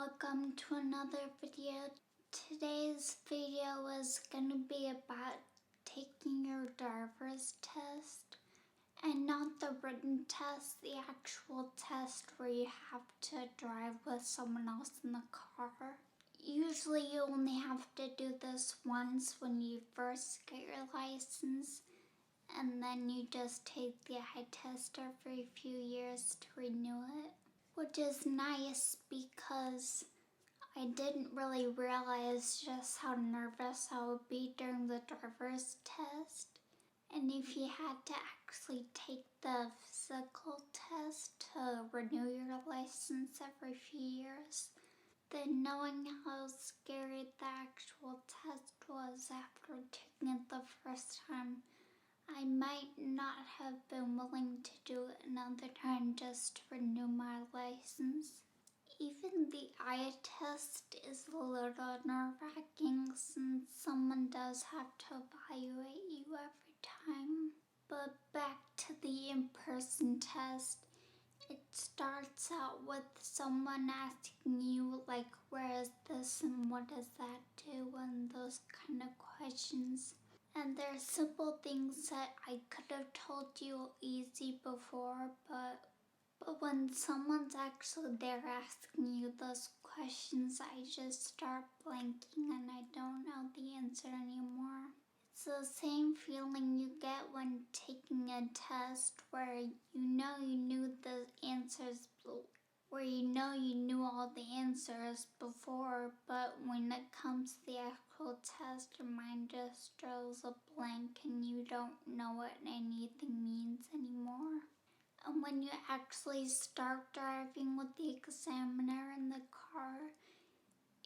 welcome to another video. Today's video is going to be about taking your driver's test, and not the written test, the actual test where you have to drive with someone else in the car. Usually you only have to do this once when you first get your license, and then you just take the eye test every few years to renew it. Which is nice because I didn't really realize just how nervous I would be during the driver's test. And if you had to actually take the physical test to renew your license every few years, then knowing how scary the actual test was after taking it the first time, I might not have been willing to do it another time just to renew my license. Even the eye test is a little nerve-wracking since someone does have to evaluate you every time. But back to the in-person test, it starts out with someone asking you like, where is this and what does that do, and those kind of questions. And they're simple things that I could have told you easy before, but when someone's actually there asking you those questions, I just start blanking and I don't know the answer anymore. It's the same feeling you get when taking a test where you knew the answers, where you knew all the answers before, but when it comes to the actual test, your mind just draws a blank and you don't know what anything means anymore. And when you actually start driving with the examiner in the car,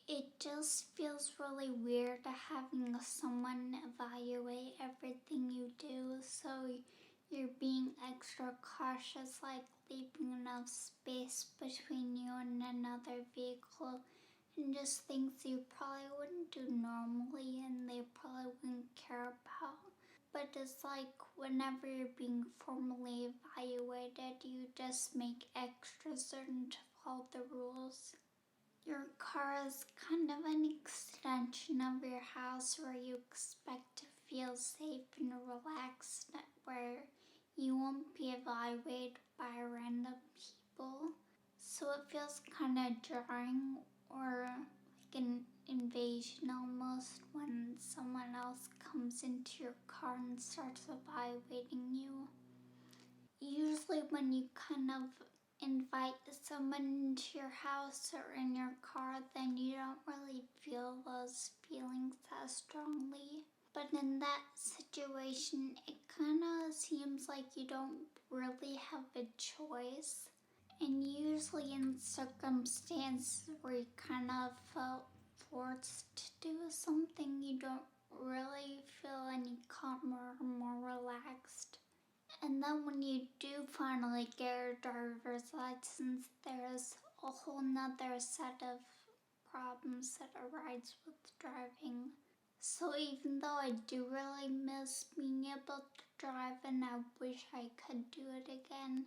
it just feels really weird having someone evaluate everything you do, so you're being extra cautious, like leaving enough space between you and another vehicle, and just things you probably wouldn't do normally and they probably wouldn't care about. But it's like whenever you're being formally evaluated, you just make extra certain to follow the rules. Your car is kind of an extension of your house where you expect to feel safe and relaxed, where you won't be evaluated by random people. So it feels kind of jarring, or like an invasion almost, when someone else comes into your car and starts evaluating you. Usually when you kind of invite someone into your house or in your car, then you don't really feel those feelings as strongly. But in that situation, it kind of seems like you don't really have a choice. And usually in circumstances where you kind of felt forced to do something, you don't really feel any calmer or more relaxed. And then when you do finally get your driver's license, there's a whole nother set of problems that arise with driving. So even though I do really miss being able to drive and I wish I could do it again,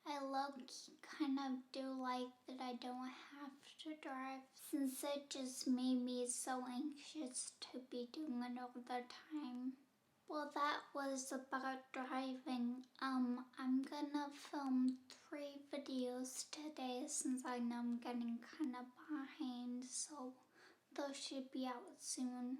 I low-key kind of do like that I don't have to drive, since it just made me so anxious to be doing it all the time. Well, that was about driving. I'm gonna film 3 videos today since I know I'm getting kind of behind, so those should be out soon.